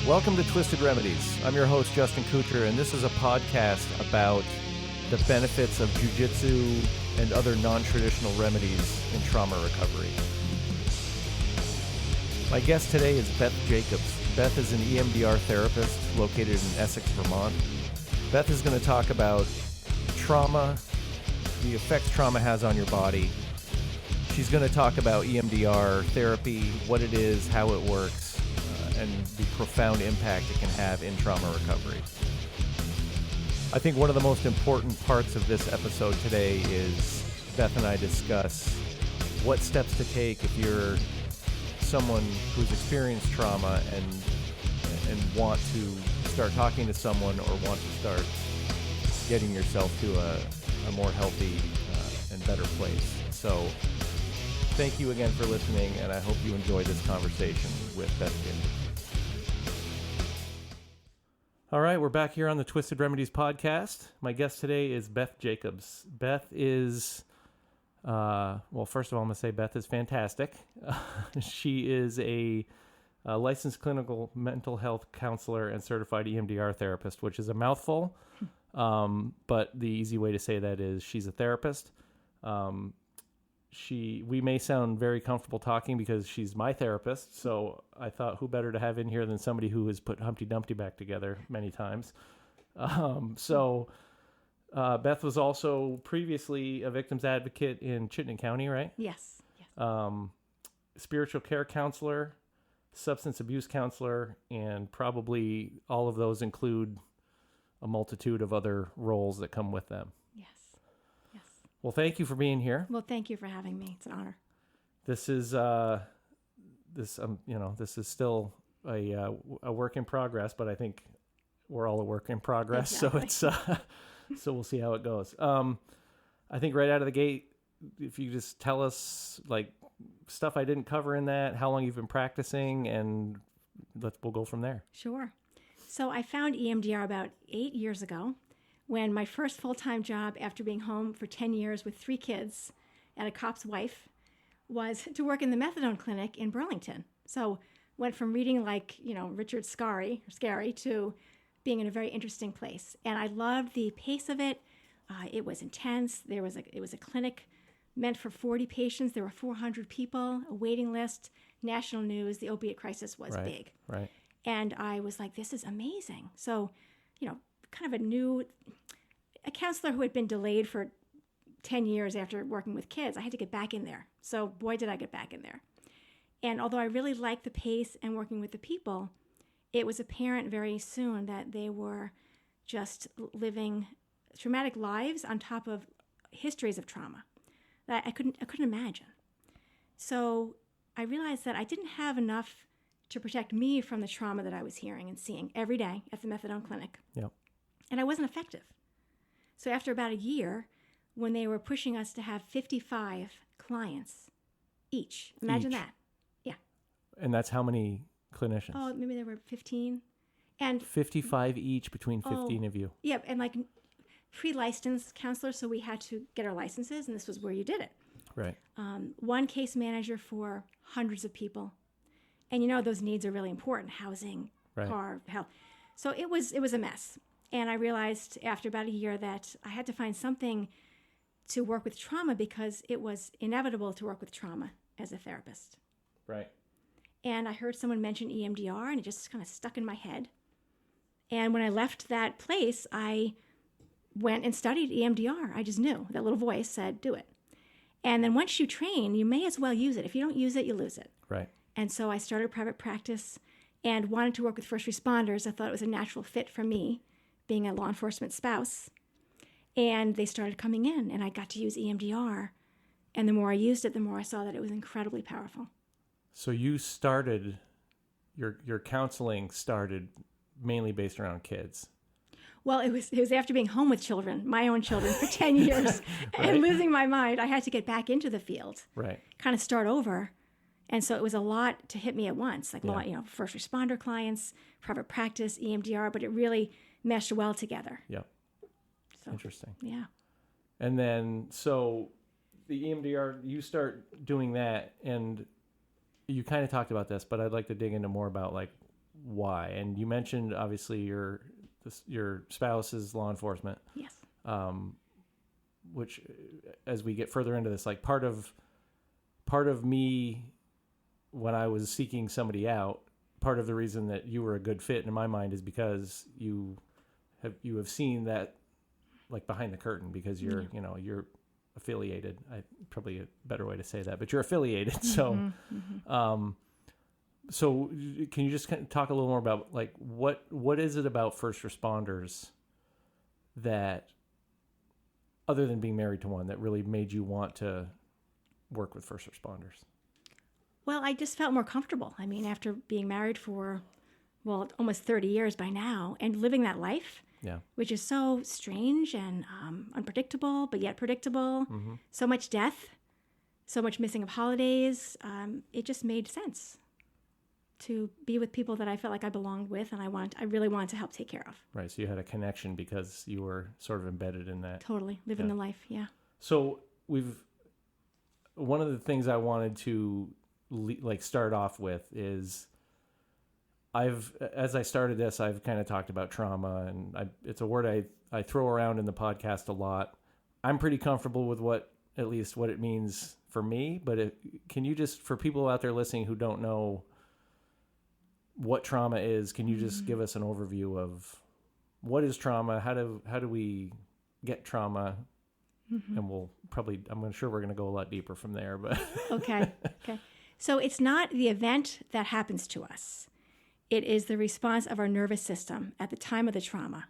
Welcome to Twisted Remedies. I'm your host, Justin Kucher, and this is a podcast about the benefits of Jiu Jitsu and other non-traditional remedies in trauma recovery. My guest today is Beth Jacobs. Beth is an EMDR therapist located in Essex, Vermont. Beth is going to talk about trauma, the effects trauma has on your body. She's going to talk about EMDR therapy, what it is, how it works, and the profound impact it can have in trauma recovery. I think one of the most important parts of this episode today is Beth and I discuss what steps to take if you're someone who's experienced trauma and want to start talking to someone or want to start getting yourself to a more healthy and better place. So thank you again for listening, and I hope you enjoy this conversation with Beth Jacobs. All right, we're back here on the Twisted Remedies podcast. My guest today is Beth Jacobs. Beth is, well, first of all, I'm going to say Beth is fantastic. She is a licensed clinical mental health counselor and certified EMDR therapist, which is a mouthful, but the easy way to say that is she's a therapist. We may sound very comfortable talking because she's my therapist, so I thought who better to have in here than somebody who has put Humpty Dumpty back together many times. Beth was also previously a victim's advocate in Chittenden County, right? Yes. Spiritual care counselor, substance abuse counselor, and probably all of those include a multitude of other roles that come with them. Well, thank you for being here. Well, thank you for having me. It's an honor. This is this is still a work in progress, but I think we're all a work in progress. Exactly. So it's so we'll see how it goes. I think right out of the gate, if you just tell us like stuff I didn't cover in that, how long you've been practicing, and we'll go from there. Sure. So I found EMDR about 8 years ago, when my first full-time job after being home for 10 years with 3 kids and a cop's wife was to work in the methadone clinic in Burlington. So went from reading like, Richard Scarry to being in a very interesting place. And I loved the pace of it. It was intense. It was a clinic meant for 40 patients. There were 400 people, a waiting list, national news. The opiate crisis was big. Right. And I was like, this is amazing. So, kind of a counselor who had been delayed for 10 years after working with kids, I had to get back in there. So boy, did I get back in there. And although I really liked the pace and working with the people, it was apparent very soon that they were just living traumatic lives on top of histories of trauma that I couldn't imagine. So I realized that I didn't have enough to protect me from the trauma that I was hearing and seeing every day at the methadone clinic. Yep. And I wasn't effective. So after about a year, when they were pushing us to have 55 clients each, imagine that. Yeah. And that's how many clinicians? Oh, maybe there were 15. And 55 each between 15 of you. Yeah, and like pre-licensed counselors, so we had to get our licenses, and this was where you did it. Right. One case manager for hundreds of people. And those needs are really important, housing, car, health. So it was a mess. And I realized after about a year that I had to find something to work with trauma because it was inevitable to work with trauma as a therapist. Right. And I heard someone mention EMDR, and it just kind of stuck in my head. And when I left that place, I went and studied EMDR. I just knew. That little voice said, do it. And then once you train, you may as well use it. If you don't use it, you lose it. Right. And so I started private practice and wanted to work with first responders. I thought it was a natural fit for me, being a law enforcement spouse. And they started coming in, and I got to use EMDR. And the more I used it, the more I saw that it was incredibly powerful. So you started, your counseling started mainly based around kids. Well, it was after being home with children, my own children, for 10 years, and losing my mind. I had to get back into the field, kind of start over. And so it was a lot to hit me at once, like first responder clients, private practice, EMDR, but it really meshed well together. Yep. So, interesting. Yeah. And then, so the EMDR, you start doing that, and you kind of talked about this, but I'd like to dig into more about like why. And you mentioned obviously your spouse is law enforcement. Yes. Which, as we get further into this, like part of me when I was seeking somebody out, part of the reason that you were a good fit in my mind is because you have seen that, like, behind the curtain, because you're you're affiliated. Probably a better way to say that, but you're affiliated. So, so can you just kind of talk a little more about, like, what is it about first responders that, other than being married to one, that really made you want to work with first responders? Well, I just felt more comfortable. I mean, after being married for, almost 30 years by now, and living that life, which is so strange and unpredictable, but yet predictable. Mm-hmm. So much death, so much missing of holidays. It just made sense to be with people that I felt like I belonged with, and I really wanted to help take care of. Right. So you had a connection because you were sort of embedded in that. Totally. Living the life. Yeah. So one of the things I wanted to start off with is, as I started this, I've kind of talked about trauma, and it's a word I throw around in the podcast a lot. I'm pretty comfortable with at least what it means for me, but can you just, for people out there listening who don't know what trauma is, can you just give us an overview of what is trauma? How do we get trauma? Mm-hmm. And I'm sure we're going to go a lot deeper from there, but Okay. So it's not the event that happens to us. It is the response of our nervous system at the time of the trauma.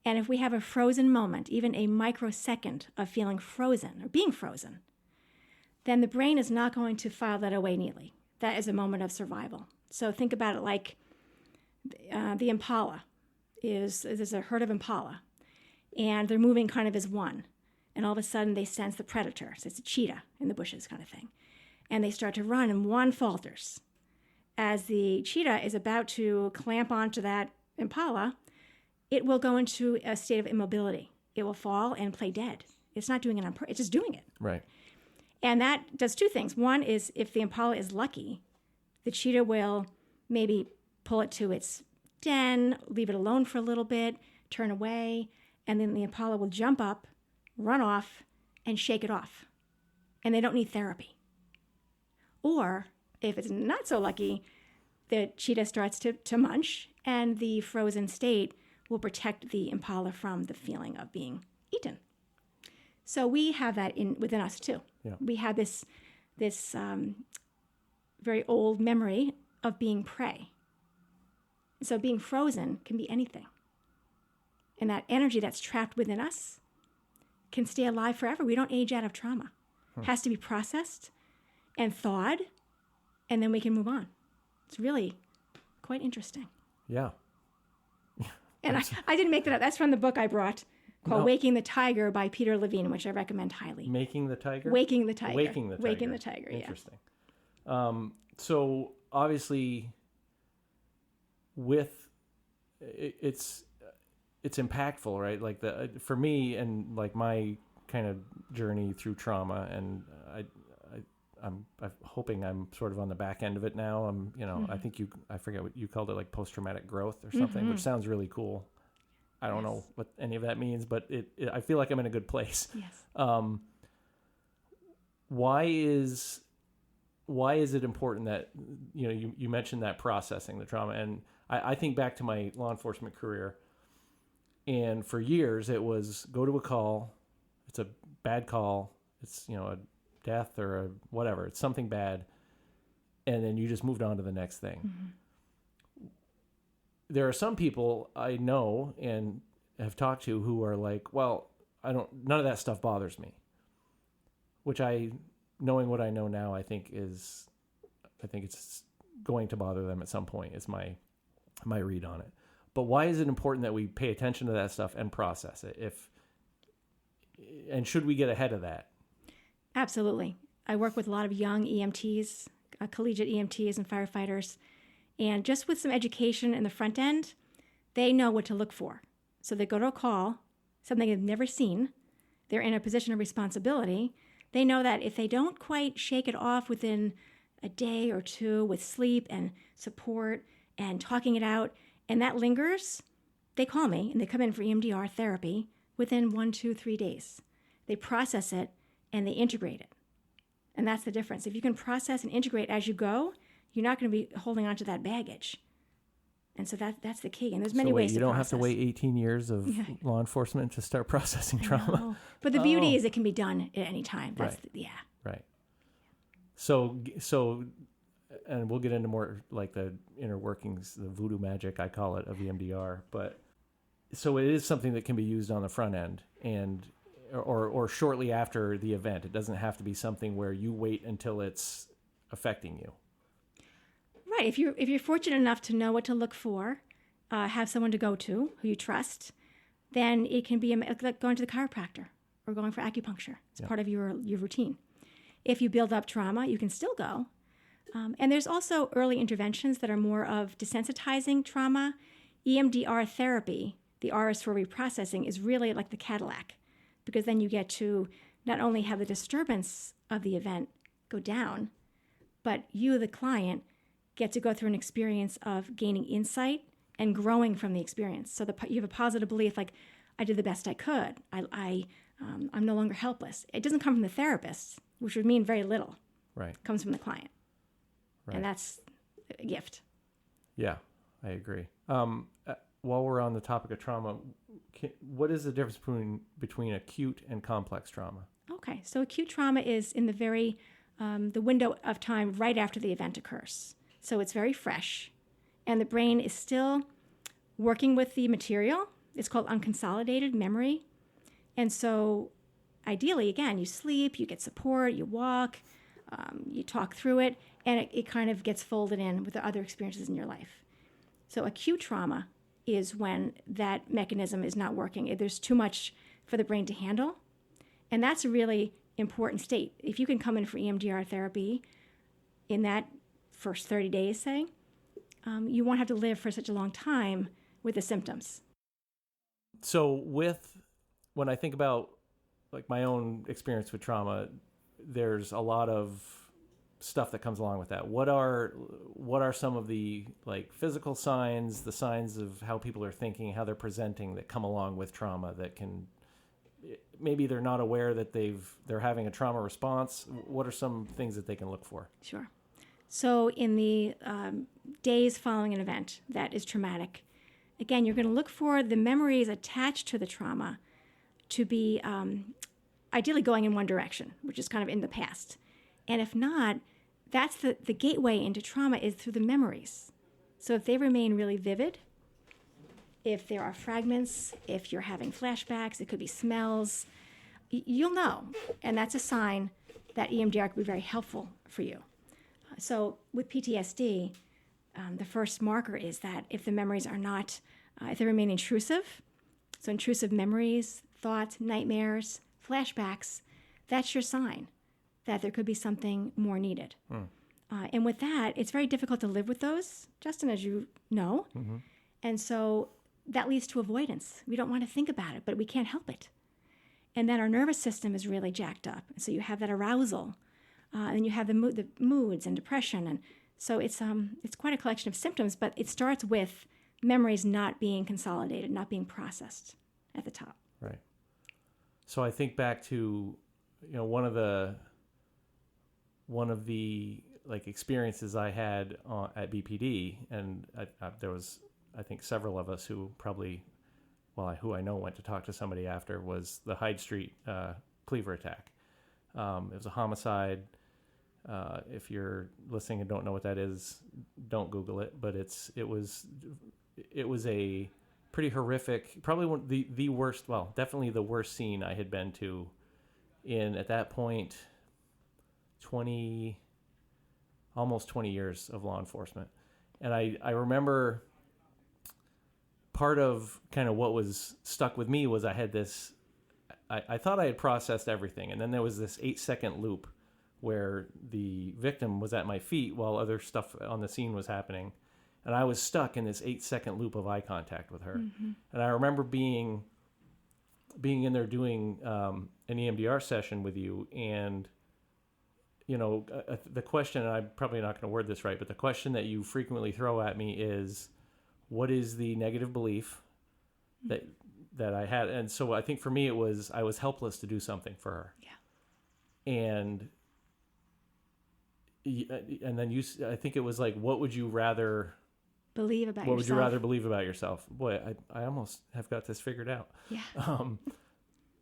And if we have a frozen moment, even a microsecond of feeling frozen or being frozen, then the brain is not going to file that away neatly. That is a moment of survival. So think about it like the impala there's a herd of impala, and they're moving kind of as one. And all of a sudden they sense the predator. So it's a cheetah in the bushes kind of thing. And they start to run, and one falters. As the cheetah is about to clamp onto that impala, it will go into a state of immobility. It will fall and play dead. It's not doing it on purpose. It's just doing it. Right. And that does two things. One is, if the impala is lucky, the cheetah will maybe pull it to its den, leave it alone for a little bit, turn away, and then the impala will jump up, run off, and shake it off. And they don't need therapy. Or if it's not so lucky, the cheetah starts to munch, and the frozen state will protect the impala from the feeling of being eaten. So we have that within us too. Yeah. We have this very old memory of being prey. So being frozen can be anything. And that energy that's trapped within us can stay alive forever. We don't age out of trauma. It has to be processed and thawed, and then we can move on. It's really quite interesting. Yeah. And I didn't make that up. That's from the book I brought called Waking the Tiger by Peter Levine, which I recommend highly. Making the Tiger? Waking the Tiger. Waking the Tiger. Waking the Tiger, Interesting. So obviously it's impactful, right? Like for me, and like my kind of journey through trauma, and I'm hoping I'm sort of on the back end of it now. I think I forget what you called it, like post-traumatic growth or something, which sounds really cool. I don't know what any of that means, but I feel like I'm in a good place. Yes. Why is it important that, you mentioned that processing the trauma, and I think back to my law enforcement career, and for years it was go to a call, it's a bad call, it's, a death or a whatever, it's something bad, and then you just moved on to the next thing. Mm-hmm. There are some people I know and have talked to who are like, well, none of that stuff bothers me, which knowing what I know now, I think it's going to bother them at some point, is my read on it. But why is it important that we pay attention to that stuff and process it? And should we get ahead of that? Absolutely. I work with a lot of young EMTs, collegiate EMTs and firefighters, and just with some education in the front end, they know what to look for. So they go to a call, something they've never seen, they're in a position of responsibility. They know that if they don't quite shake it off within a day or two with sleep and support and talking it out, and that lingers, they call me and they come in for EMDR therapy within 1, 2, 3 days. They process it and they integrate it. And that's the difference. If you can process and integrate as you go, you're not going to be holding on to that baggage. And so that's the key. And there's many ways to process. You don't have to wait 18 years of law enforcement to start processing trauma. But the beauty is it can be done at any time. That's right. Right. So, and we'll get into more like the inner workings, the voodoo magic, I call it, of EMDR. But so it is something that can be used on the front end and or shortly after the event. It doesn't have to be something where you wait until it's affecting you. Right. If you're fortunate enough to know what to look for, have someone to go to who you trust, then it can be like going to the chiropractor or going for acupuncture. It's part of your routine. If you build up trauma, you can still go. And there's also early interventions that are more of desensitizing trauma. EMDR therapy, the R is for reprocessing, is really like the Cadillac, because then you get to not only have the disturbance of the event go down, but you, the client, get to go through an experience of gaining insight and growing from the experience. So you have a positive belief, like, I did the best I could. I'm no longer helpless. It doesn't come from the therapist, which would mean very little. Right. It comes from the client. Right. And that's a gift. Yeah, I agree. While we're on the topic of trauma, what is the difference between acute and complex trauma? Okay, so acute trauma is in the window of time right after the event occurs. So it's very fresh, and the brain is still working with the material. It's called unconsolidated memory. And so ideally, again, you sleep, you get support, you walk, you talk through it, and it kind of gets folded in with the other experiences in your life. So acute trauma is when that mechanism is not working. There's too much for the brain to handle. And that's a really important state. If you can come in for EMDR therapy in that first 30 days, say, you won't have to live for such a long time with the symptoms. So when I think about like my own experience with trauma, there's a lot of stuff that comes along with that. What are some of the like physical signs, the signs of how people are thinking, how they're presenting that come along with trauma that can, maybe they're not aware that they're having a trauma response. What are some things that they can look for? Sure. So in the days following an event that is traumatic, again, you're going to look for the memories attached to the trauma to be ideally going in one direction, which is kind of in the past. And if not, that's the gateway into trauma is through the memories. So if they remain really vivid, if there are fragments, if you're having flashbacks, it could be smells, you'll know. And that's a sign that EMDR could be very helpful for you. So with PTSD, the first marker is that if the memories are not, if they remain intrusive, so intrusive memories, thoughts, nightmares, flashbacks, that's your sign that there could be something more needed. And with that, it's very difficult to live with those, Justin, as you know. Mm-hmm. And so that leads to avoidance. We don't want to think about it, but we can't help it. And then our nervous system is really jacked up. So you have that arousal, and you have the moods and depression. And so it's quite a collection of symptoms, but it starts with memories not being consolidated, not being processed at the top. Right. So I think back to, one of the like experiences I had at BPD, and there was, I think, several of us who probably, who I know went to talk to somebody after, was the Hyde Street Cleaver attack. It was a homicide. If you're listening and don't know what that is, don't Google it. But it was a pretty horrific, probably the worst. Well, definitely the worst scene I had been to in, at that point, almost 20 years of law enforcement. And I remember part of kind of what was stuck with me was I had this, I thought I had processed everything. And then there was this 8-second loop where the victim was at my feet while other stuff on the scene was happening. And I was stuck in this 8-second loop of eye contact with her. Mm-hmm. And I remember being in there doing an EMDR session with you, and the question, and I'm probably not going to word this right, but the question that you frequently throw at me is, what is the negative belief that I had? And so I think for me, it was, I was helpless to do something for her. Yeah. And then I think it was like, what would you rather believe about yourself? What would you rather believe about yourself? Boy, I almost have got this figured out. Yeah.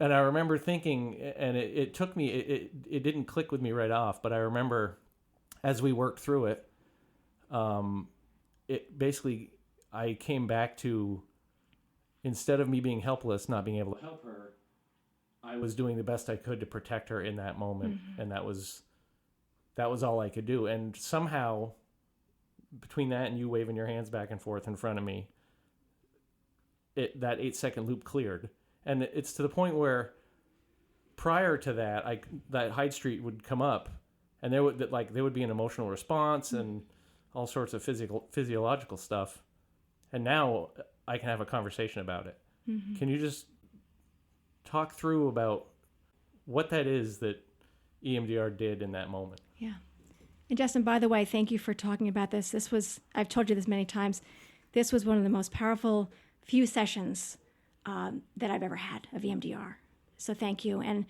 And I remember thinking, and it took me, it didn't click with me right off, but I remember as we worked through it, it basically, I came back to, instead of me being helpless, not being able to help her, I was doing the best I could to protect her in that moment. Mm-hmm. And that was all I could do. And somehow, between that and you waving your hands back and forth in front of me, that 8-second loop cleared. And it's to the point where prior to that, that Hyde Street would come up, and there would be an emotional response and all sorts of physiological stuff. And now I can have a conversation about it. Mm-hmm. Can you just talk through about what that is that EMDR did in that moment? Yeah. And Justin, by the way, thank you for talking about this. I've told you this many times, this was one of the most powerful few sessions that I've ever had of EMDR. So thank you. And,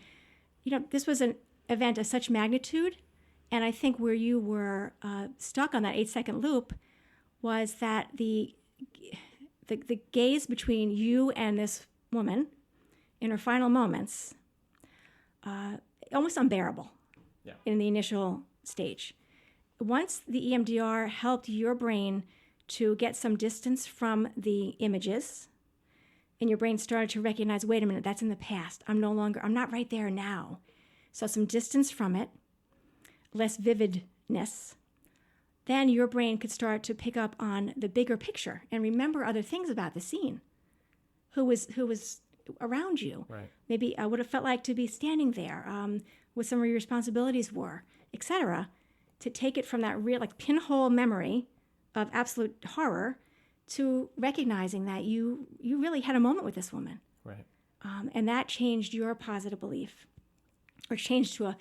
this was an event of such magnitude. And I think where you were stuck on that 8-second loop was that the gaze between you and this woman in her final moments, almost unbearable. Yeah. In the initial stage. Once the EMDR helped your brain to get some distance from the images, and your brain started to recognize, wait a minute, that's in the past. I'm not right there now. So some distance from it, less vividness. Then your brain could start to pick up on the bigger picture and remember other things about the scene. Who was around you? Right. Maybe what it felt like to be standing there, what some of your responsibilities were, etc. To take it from that real, pinhole memory of absolute horror to recognizing that you really had a moment with this woman. Right. And that changed your positive belief, or changed to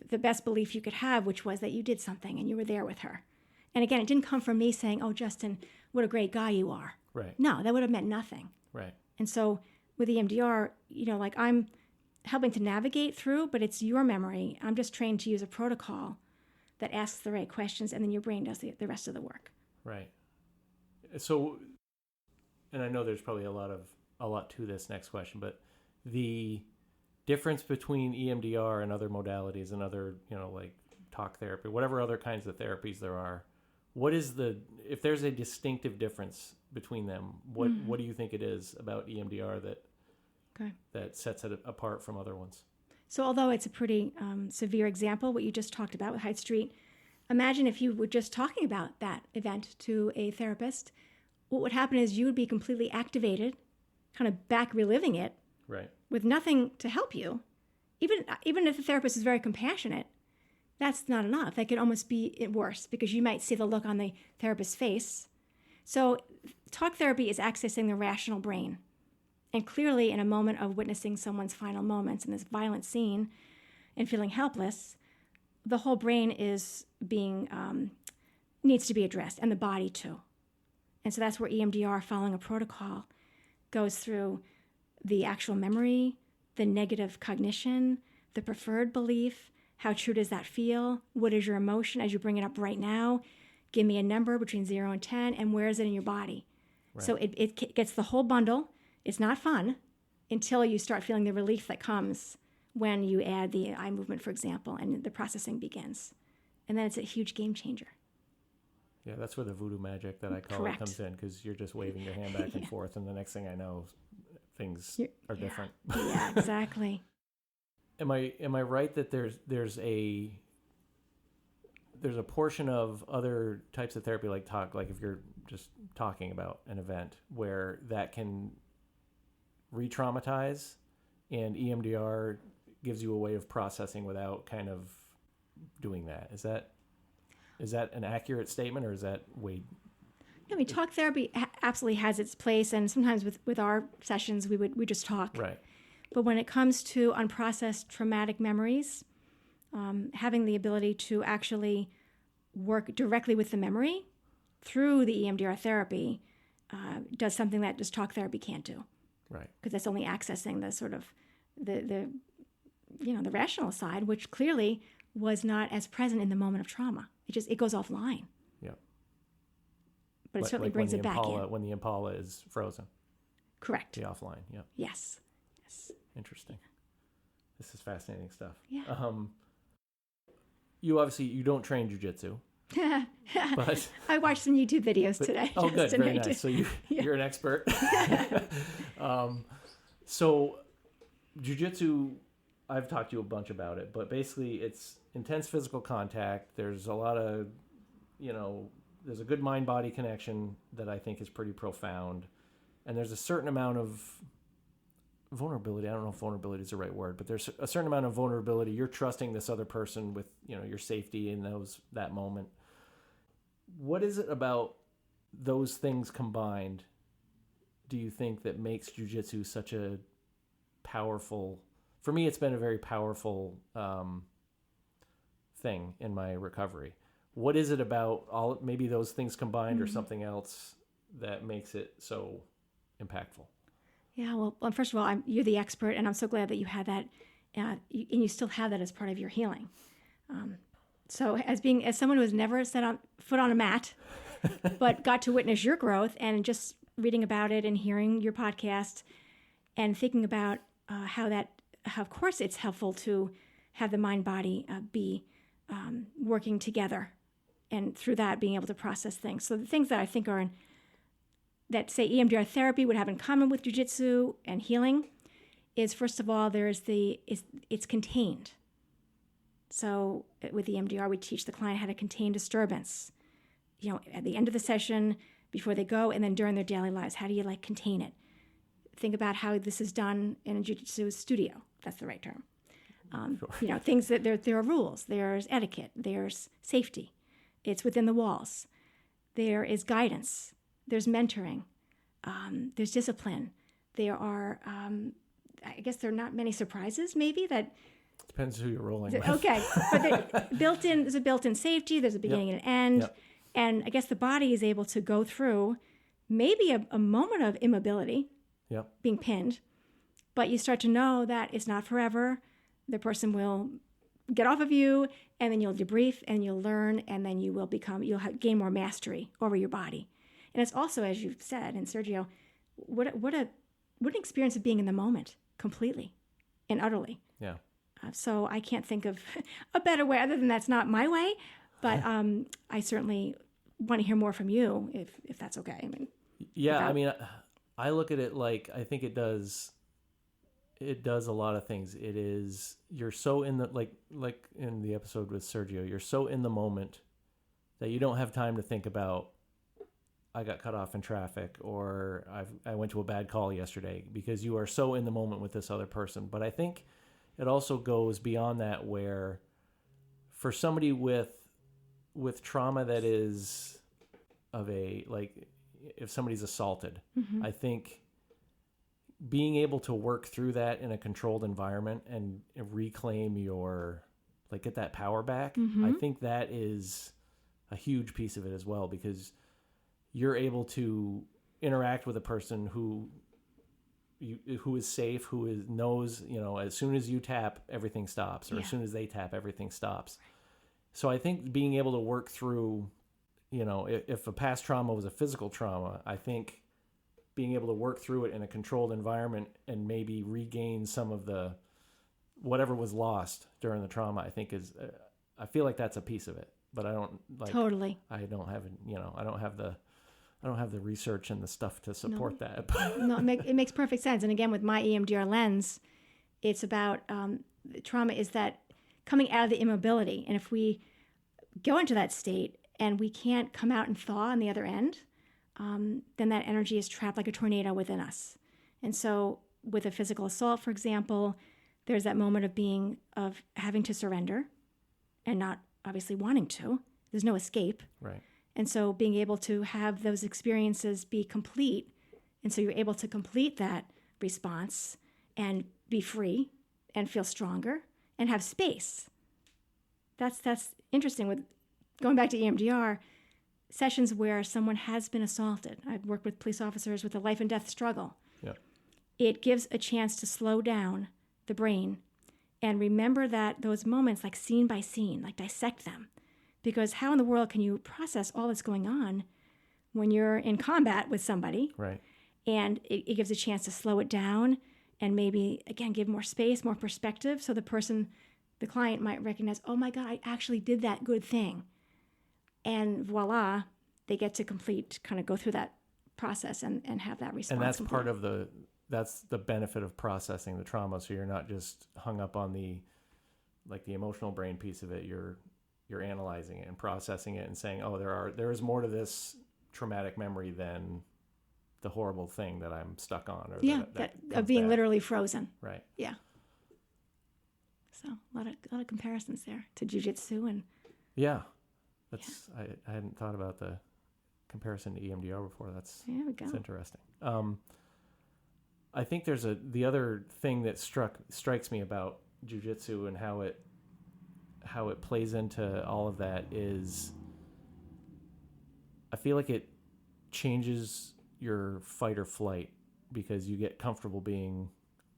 the best belief you could have, which was that you did something and you were there with her. And again, it didn't come from me saying, oh, Justin, what a great guy you are. Right. No, that would have meant nothing. Right. And so with EMDR, I'm helping to navigate through, but it's your memory. I'm just trained to use a protocol that asks the right questions, and then your brain does the rest of the work. Right. So, and I know there's probably a lot to this next question, but the difference between EMDR and other modalities and other, like talk therapy, whatever other kinds of therapies there are, if there's a distinctive difference between them, what do you think it is about EMDR that sets it apart from other ones? So although it's a pretty severe example, what you just talked about with Hyde Street, imagine if you were just talking about that event to a therapist. What would happen is you would be completely activated, kind of back reliving it, right, with nothing to help you. Even if the therapist is very compassionate, that's not enough. That could almost be worse, because you might see the look on the therapist's face. So talk therapy is accessing the rational brain. And clearly, in a moment of witnessing someone's final moments in this violent scene and feeling helpless, the whole brain is needs to be addressed, and the body too. And so that's where EMDR, following a protocol, goes through the actual memory, the negative cognition, the preferred belief. How true does that feel? What is your emotion as you bring it up right now? Give me a number between 0 and 10, and where is it in your body? Right. So it gets the whole bundle. It's not fun until you start feeling the relief that comes when you add the eye movement, for example, and the processing begins. And then it's a huge game changer. Yeah, that's where the voodoo magic that I call it comes in, because you're just waving your hand back and forth, and the next thing I know, things are different. Yeah, exactly. Am I right that there's a portion of other types of therapy, like if you're just talking about an event, where that can re-traumatize, and EMDR gives you a way of processing without kind of doing that? Is that an accurate statement, or is that way? I mean, talk therapy absolutely has its place, and sometimes with our sessions we just talk. Right. But when it comes to unprocessed traumatic memories, having the ability to actually work directly with the memory through the EMDR therapy does something that just talk therapy can't do. Right. Because that's only accessing the sort of the rational side, which clearly was not as present in the moment of trauma. It goes offline. Yeah. But it certainly brings it back in. When the Impala is frozen. Correct. The offline. Yeah. Yes. Interesting. This is fascinating stuff. Yeah. You don't train Jiu Jitsu. But I watched some YouTube videos today. Oh, good. Very nice. So you're an expert. So Jiu Jitsu, I've talked to you a bunch about it, but basically it's intense physical contact. There's a lot of, there's a good mind-body connection that I think is pretty profound. And there's a certain amount of vulnerability. I don't know if vulnerability is the right word, but there's a certain amount of vulnerability. You're trusting this other person with, your safety in that moment. What is it about those things combined, do you think, that makes jiu-jitsu such a powerful, for me, it's been a very powerful thing in my recovery. What is it about maybe those things combined or something else that makes it so impactful? Yeah, well, first of all, you're the expert, and I'm so glad that you had that, and you still have that as part of your healing. So as someone who has never set foot on a mat, but got to witness your growth, and just reading about it and hearing your podcast and thinking about how of course it's helpful to have the mind-body be working together, and through that being able to process things. So the things that I think that say EMDR therapy would have in common with jiu-jitsu and healing is, first of all, it's contained. So with EMDR, we teach the client how to contain disturbance. At the end of the session, before they go, and then during their daily lives, how do you contain it? Think about how this is done in a jiu-jitsu studio. That's the right term. Sure. Things that there are rules. There's etiquette. There's safety. It's within the walls. There is guidance. There's mentoring. There's discipline. There are, I guess there are not many surprises, maybe, that... Depends who you're rolling with. Okay, but there's a built-in safety. There's a beginning and an end. Yep. And I guess the body is able to go through maybe a moment of immobility, being pinned, but you start to know that it's not forever. The person will get off of you, and then you'll debrief, and you'll learn, and then you'll gain more mastery over your body. And it's also, as you said, and Sergio, what an experience of being in the moment completely and utterly. Yeah. So I can't think of a better way, other than that's not my way, but I certainly want to hear more from you, if that's okay. I look at it like, I think it does a lot of things. It is, you're so in the, like in the episode with Sergio, you're so in the moment that you don't have time to think about, I got cut off in traffic, or I went to a bad call yesterday, because you are so in the moment with this other person. But I think it also goes beyond that, where for somebody with trauma that is of if somebody's assaulted, I think being able to work through that in a controlled environment and reclaim get that power back, I think that is a huge piece of it as well, because you're able to interact with a person who is safe, knows, as soon as you tap, everything stops, or as soon as they tap, everything stops. So I think being able to work through, if a past trauma was a physical trauma, I think being able to work through it in a controlled environment and maybe regain some of the whatever was lost during the trauma, I think I feel like that's a piece of it. But I don't totally. I don't have I don't have the research and the stuff to support that. No, it makes perfect sense. And again, with my EMDR lens, it's about trauma is that coming out of the immobility. And if we go into that state and we can't come out and thaw on the other end, then that energy is trapped like a tornado within us. And so with a physical assault, for example, there's that moment of having to surrender and not obviously wanting to. There's no escape. Right. And so being able to have those experiences be complete, and so you're able to complete that response and be free and feel stronger and have space That's interesting. With going back to EMDR, sessions where someone has been assaulted. I've worked with police officers with a life and death struggle. Yeah. It gives a chance to slow down the brain and remember those moments like scene by scene, like dissect them. Because how in the world can you process all that's going on when you're in combat with somebody? Right. And it gives a chance to slow it down and maybe, again, give more space, more perspective, so the client might recognize, oh my God, I actually did that good thing. And voila, they get to go through that process and have that response. And that's complete. part of that's the benefit of processing the trauma. So you're not just hung up on the emotional brain piece of it. You're analyzing it and processing it and saying, oh, there is more to this traumatic memory than the horrible thing that I'm stuck on. Or that of being back. literally frozen. Right. Yeah. So a lot of comparisons there to Jiu Jitsu and. Yeah. I hadn't thought about the comparison to EMDR before. That's interesting. I think there's the other thing that strikes me about Jiu Jitsu and how it plays into all of that is I feel like it changes your fight or flight because you get comfortable being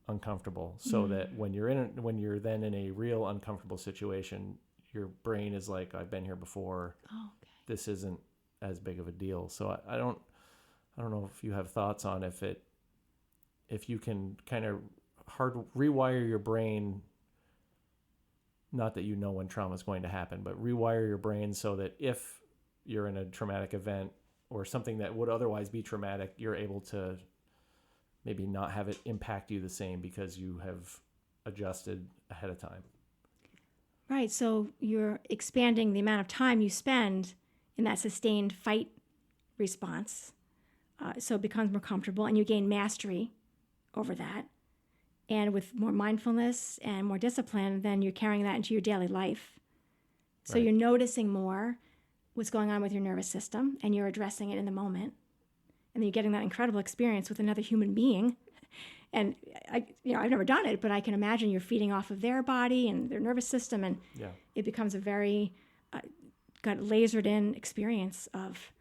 uncomfortable, so that when you're then in a real uncomfortable situation, your brain is like, I've been here before. Oh, okay. This isn't as big of a deal. So I don't know if you have thoughts on if you can kind of rewire your brain. Not that you know when trauma is going to happen, but rewire your brain so that if you're in a traumatic event or something that would otherwise be traumatic, you're able to maybe not have it impact you the same because you have adjusted ahead of time. Right. So you're expanding the amount of time you spend in that sustained fight response. So it becomes more comfortable and you gain mastery over that. And with more mindfulness and more discipline, then you're carrying that into your daily life. So You're noticing more what's going on with your nervous system and you're addressing it in the moment. And then you're getting that incredible experience with another human being. And I've never done it, but I can imagine you're feeding off of their body and their nervous system, and it becomes a very lasered in experience of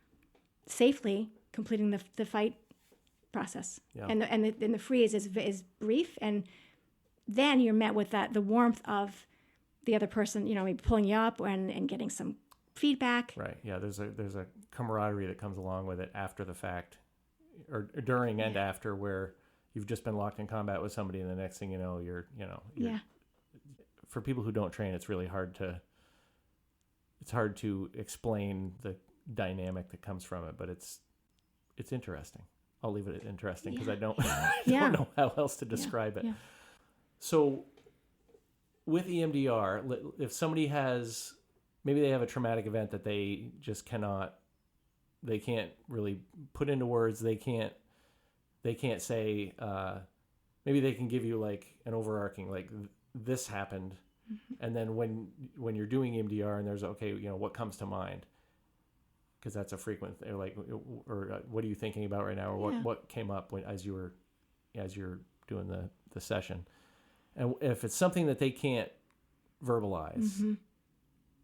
safely completing the fight process. Yeah. And the freeze is brief, and then you're met with the warmth of the other person, maybe pulling you up and getting some feedback. Right. Yeah. There's a camaraderie that comes along with it after the fact, or during and after, where you've just been locked in combat with somebody, and the next thing you know, you're for people who don't train, it's really hard to explain the dynamic that comes from it, but it's interesting. I'll leave it at interesting because I don't know how else to describe it. Yeah. So with EMDR, if somebody maybe they have a traumatic event that they just they can't really put into words. They can't say, maybe they can give you like an overarching, like this happened. Mm-hmm. And then when you're doing EMDR and there's, what comes to mind? Because that's a frequent, or what are you thinking about right now? Or what came up as you're doing the session? And if it's something that they can't verbalize,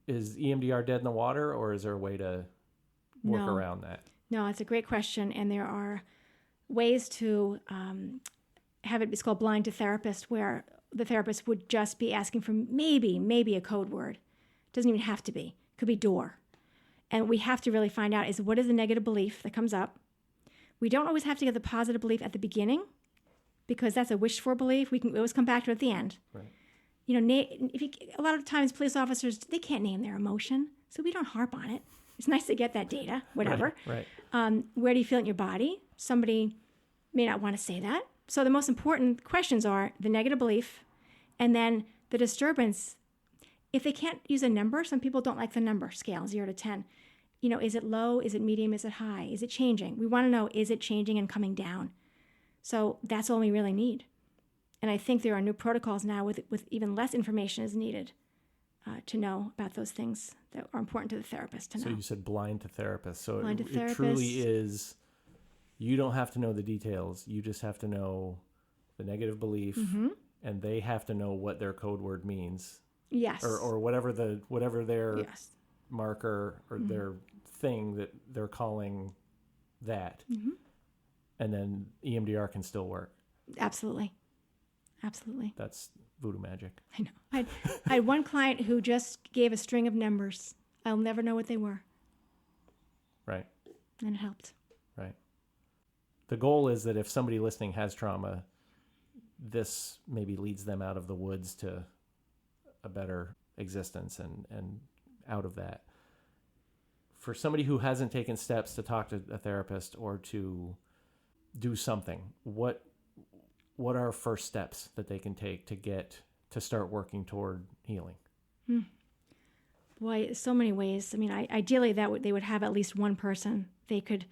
is EMDR dead in the water, or is there a way to work around that? No, it's a great question. And there are ways to have it. It's called blind to therapist, where the therapist would just be asking for maybe a code word. Doesn't even have to be. Could be door. And we have to really find out is what is the negative belief that comes up. We don't always have to get the positive belief at the beginning, because that's a wished for belief. We can always come back to it at the end. Right. A lot of times police officers, they can't name their emotion, so we don't harp on it. It's nice to get that data, whatever. Right. Where do you feel it in your body? Somebody may not want to say that. So the most important questions are the negative belief and then the disturbance. If they can't use a number, some people don't like the number scale, 0 to 10. Is it low? Is it medium? Is it high? Is it changing? We want to know, is it changing and coming down? So that's all we really need. And I think there are new protocols now with even less information is needed to know about those things that are important to the therapist to know. So you said blind to therapist. So it truly is, you don't have to know the details. You just have to know the negative belief, and they have to know what their code word means. Yes. or whatever their Yes. marker or their thing that they're calling that. Mm-hmm. And then EMDR can still work. Absolutely. Absolutely. That's voodoo magic. I know. I had one client who just gave a string of numbers. I'll never know what they were. Right. And it helped. Right. The goal is that if somebody listening has trauma, this maybe leads them out of the woods to a better existence and out of that. For somebody who hasn't taken steps to talk to a therapist or to do something, what are first steps that they can take to start working toward healing? Boy, so many ways. I mean, ideally they would have at least one person they could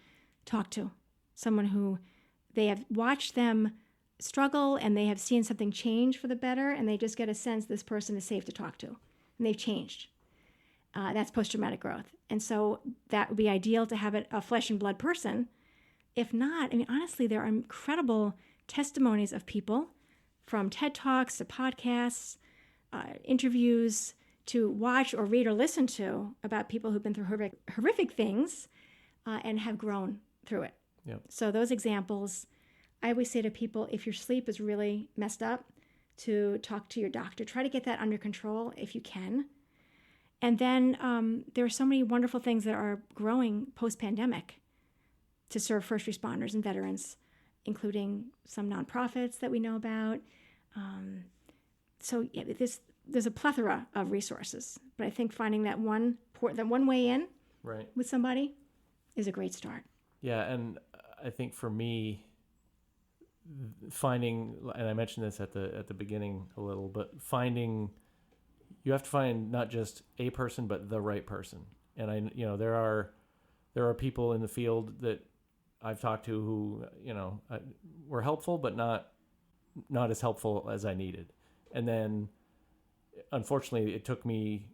talk to, someone who they have watched them struggle and they have seen something change for the better, and they just get a sense this person is safe to talk to, and they've changed. That's post-traumatic growth. And so that would be ideal to have a flesh and blood person. If not, I mean, honestly, there are incredible testimonies of people, from TED Talks to podcasts, interviews, to watch or read or listen to about people who've been through horrific things and have grown through it. Yep. So those examples, I always say to people, if your sleep is really messed up, to talk to your doctor. Try to get that under control if you can. And then there are so many wonderful things that are growing post-pandemic to serve first responders and veterans, including some nonprofits that we know about. So yeah, there's a plethora of resources, but I think finding that one way in right. with somebody is a great start. Yeah, and I think for me, finding, and I mentioned this at the beginning a little, but you have to find not just a person, but the right person. And there are people in the field that I've talked to who, were helpful, but not as helpful as I needed. And then, unfortunately, it took me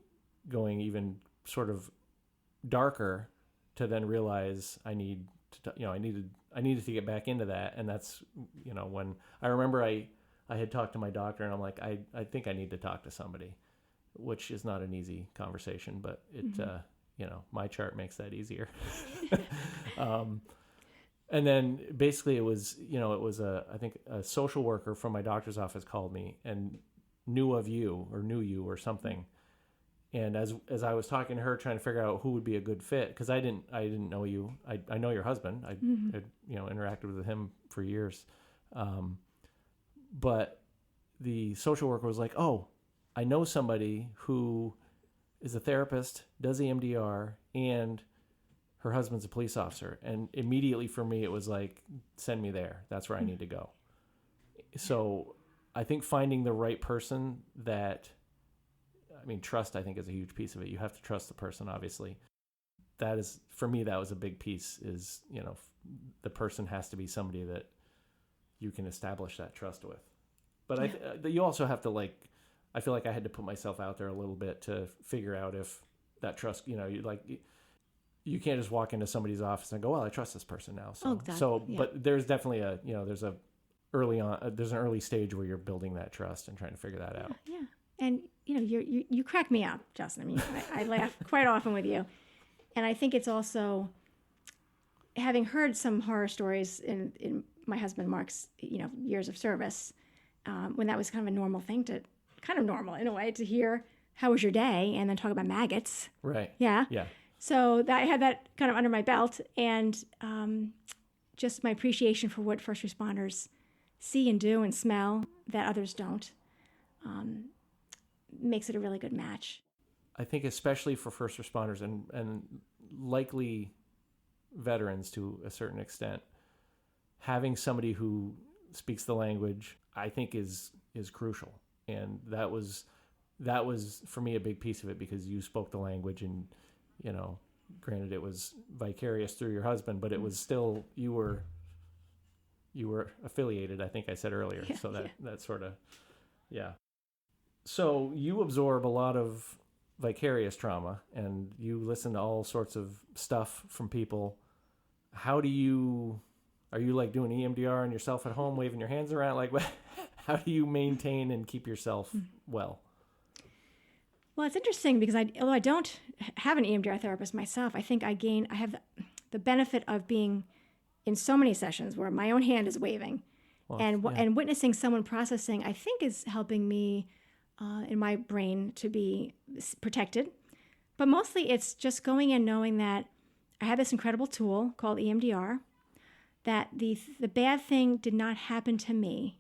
going even sort of darker to then realize I needed to get back into that. And that's, when I remember I had talked to my doctor and I'm like, I think I need to talk to somebody, which is not an easy conversation, but it, my chart makes that easier. And then basically it was I think a social worker from my doctor's office called me and knew you or something. And as I was talking to her, trying to figure out who would be a good fit, because I didn't know you. I know your husband. I had interacted with him for years. But the social worker was like, "Oh, I know somebody who is a therapist, does EMDR, and her husband's a police officer." And immediately for me, it was like, send me there. That's where I need to go. So I think finding the right person trust, I think, is a huge piece of it. You have to trust the person, obviously. That is, for me, that was a big piece is, the person has to be somebody that you can establish that trust with. But you also have to, I feel like I had to put myself out there a little bit to figure out if that trust, you can't just walk into somebody's office and go, well, I trust this person now. But there's definitely there's an early stage where you're building that trust and trying to figure that out. Yeah. And, you crack me up, Justin. I mean, I laugh quite often with you. And I think it's also, having heard some horror stories in my husband Mark's, years of service, when that was kind of a normal thing kind of normal in a way, to hear, how was your day? And then talk about maggots. Right. Yeah. Yeah. So I had that kind of under my belt, and just my appreciation for what first responders see and do and smell that others don't makes it a really good match. I think especially for first responders and likely veterans to a certain extent, having somebody who speaks the language, I think is crucial. And that was for me a big piece of it, because you spoke the language, and granted it was vicarious through your husband, but it was still, you were affiliated, I think I said earlier. Yeah, so that sort of, yeah. So you absorb a lot of vicarious trauma, and you listen to all sorts of stuff from people. Are you doing EMDR on yourself at home, waving your hands around? How do you maintain and keep yourself well? Well, it's interesting because although I don't have an EMDR therapist myself, I think I have the benefit of being in so many sessions where my own hand is waving, Well, and witnessing someone processing, I think is helping me in my brain to be protected. But mostly it's just going in knowing that I have this incredible tool called EMDR, that the bad thing did not happen to me.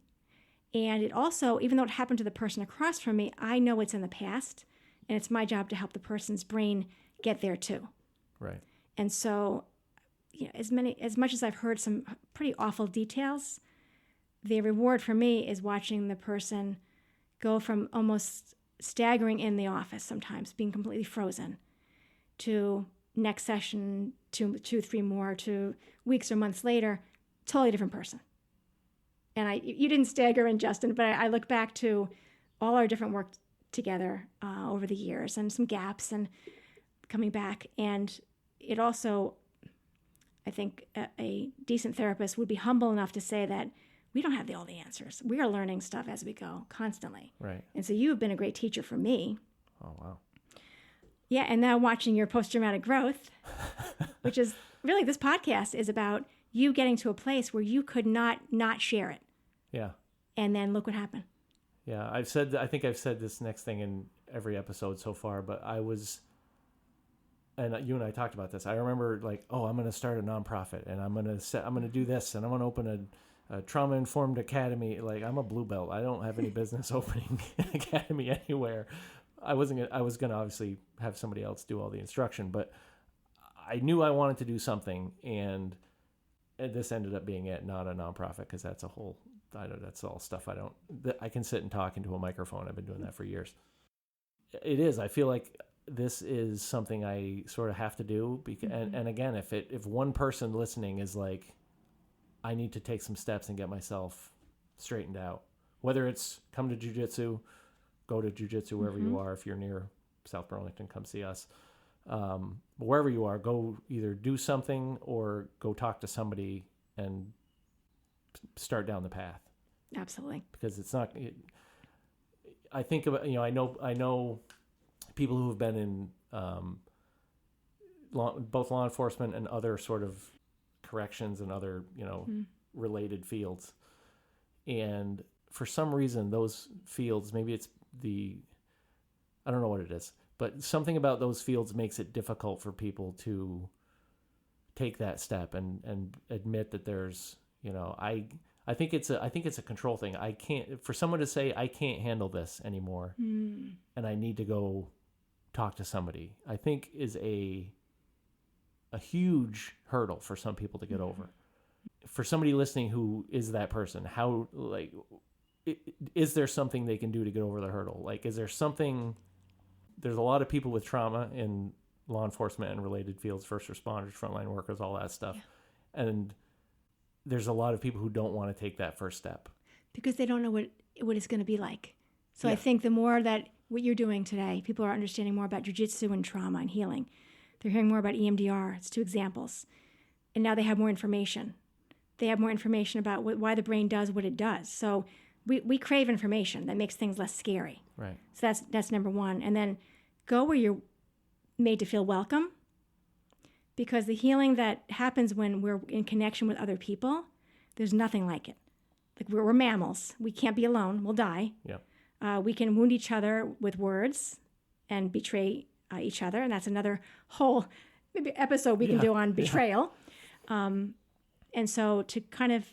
And it also, even though it happened to the person across from me, I know it's in the past, and it's my job to help the person's brain get there too. Right. And so, as much as I've heard some pretty awful details, the reward for me is watching the person go from almost staggering in the office sometimes, being completely frozen, to next session, two, 3 more, to weeks or months later, totally different person. And you didn't stagger in, Justin, but I look back to all our different work together over the years and some gaps and coming back. And it also, I think a decent therapist would be humble enough to say that we don't have all the answers. We are learning stuff as we go constantly. Right. And so you have been a great teacher for me. Oh, wow. Yeah, and now watching your post-traumatic growth, which is really, this podcast is about you getting to a place where you could not share it. Yeah. And then look what happened. Yeah, I think I've said this next thing in every episode so far, but and you and I talked about this. I remember like, oh, I'm going to start a nonprofit, and I'm going to do this, and I'm going to open a trauma-informed academy. Like, I'm a blue belt. I don't have any business opening an academy anywhere. I was going to obviously have somebody else do all the instruction, but I knew I wanted to do something, and this ended up being it, not a nonprofit, because that's that's all stuff I can sit and talk into a microphone. I've been doing that for years. It is. I feel like this is something I sort of have to do. Because, and again, if one person listening is like, I need to take some steps and get myself straightened out, whether it's come to Jiu Jitsu, go to Jiu Jitsu wherever you are. If you're near South Burlington, come see us. Wherever you are, go either do something or go talk to somebody and start down the path. Absolutely. Because it's not. I think about I know people who have been in both law enforcement and other sort of corrections and other related fields, and for some reason those fields, maybe it's I don't know what it is, but something about those fields makes it difficult for people to take that step and admit that there's I think it's a control thing. I can't, for someone to say I can't handle this anymore and I need to go talk to somebody, I think is a huge hurdle for some people to get over. For somebody listening who is that person, how, is there something they can do to get over the hurdle? Like, is there something? There's a lot of people with trauma in law enforcement and related fields, first responders, frontline workers, all that stuff. Yeah. And there's a lot of people who don't want to take that first step. Because they don't know what it's going to be like. So I think the more that what you're doing today, people are understanding more about Jiu Jitsu and trauma and healing. They're hearing more about EMDR. It's 2 examples. And now they have more information. They have more information about why the brain does what it does. So we crave information that makes things less scary. Right. So that's number 1. And then go where you're made to feel welcome, because the healing that happens when we're in connection with other people, there's nothing like it. Like, we're mammals. We can't be alone. We'll die. Yeah. We can wound each other with words and betray each other. And that's another whole maybe episode we can do on betrayal. And so to kind of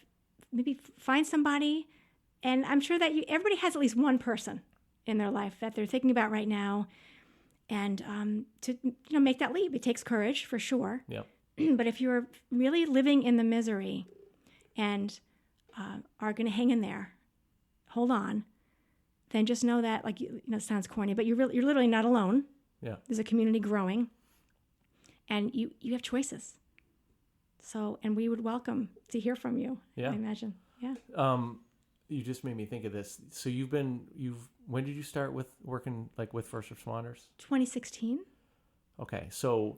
maybe find somebody, and I'm sure that everybody has at least one person in their life that they're thinking about right now, and to make that leap. It takes courage, for sure. Yep. But if you're really living in the misery and are going to hang in there, hold on, then just know that, it sounds corny, but you're literally not alone. Yeah. There's a community growing, and you have choices. So, and we would welcome to hear from you. Yeah. I imagine. Yeah. You just made me think of this. So when did you start with working with first responders? 2016. Okay. So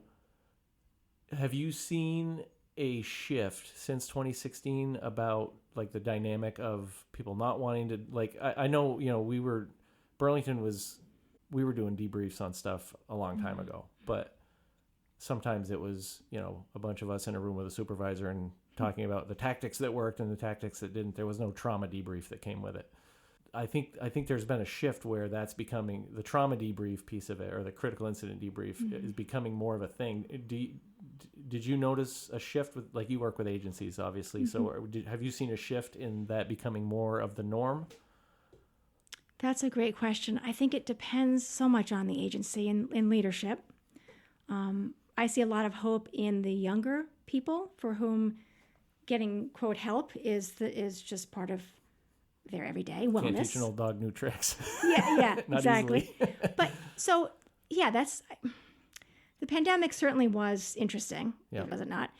have you seen a shift since 2016 about the dynamic of people not wanting to, I know, Burlington was we were doing debriefs on stuff a long time ago, but sometimes it was, a bunch of us in a room with a supervisor and talking about the tactics that worked and the tactics that didn't. There was no trauma debrief that came with it. I think there's been a shift where that's becoming the trauma debrief piece of it, or the critical incident debrief is becoming more of a thing. Did you notice a shift with, like, you work with agencies, obviously. So have you seen a shift in that becoming more of the norm? That's a great question. I think it depends so much on the agency and leadership. I see a lot of hope in the younger people for whom getting, quote, help is just part of their everyday wellness. Can't teach an old dog new tricks. Yeah, Not exactly. easily. But so, yeah, the pandemic certainly was interesting, was it not?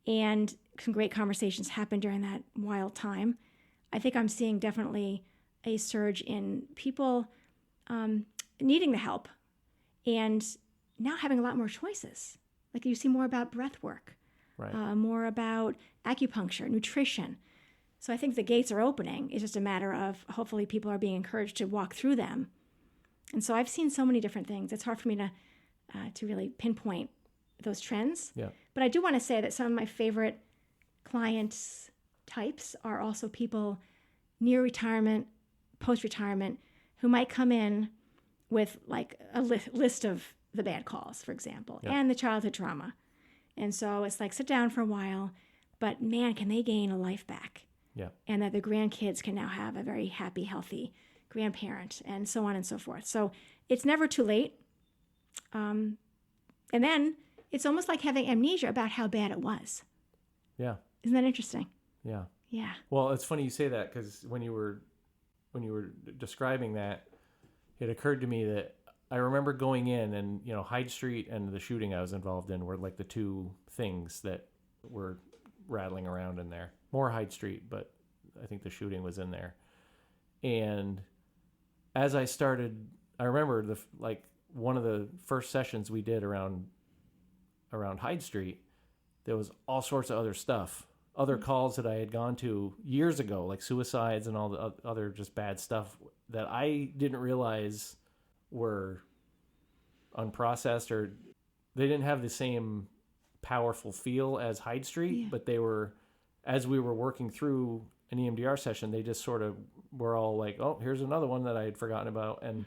And some great conversations happened during that wild time. I think I'm seeing definitely a surge in people needing the help and now having a lot more choices. Like, you see more about breath work, right. More about acupuncture, nutrition. So I think the gates are opening. It's just a matter of hopefully people are being encouraged to walk through them. And so I've seen so many different things. It's hard for me to really pinpoint those trends. Yeah. But I do want to say that some of my favorite clients types are also people near retirement, post-retirement, who might come in with like a list of the bad calls, for example, and the childhood trauma. And so it's like, sit down for a while, but man, can they gain a life back? Yeah. And that the grandkids can now have a very happy, healthy grandparent, and so on and so forth. So it's never too late. And then it's almost like having amnesia about how bad it was. Yeah. Isn't that interesting? Yeah. Yeah. Well, it's funny you say that, because when you were describing that, it occurred to me that I remember going in and, Hyde Street and the shooting I was involved in were like the two things that were rattling around in there. More Hyde Street, but I think the shooting was in there. And as I started, I remember one of the first sessions we did around Hyde Street, there was all sorts of other stuff, other calls that I had gone to years ago, like suicides and all the other just bad stuff that I didn't realize were unprocessed, or they didn't have the same powerful feel as Hyde Street, but they were, as we were working through an EMDR session, they just sort of were all like, oh, here's another one that I had forgotten about. And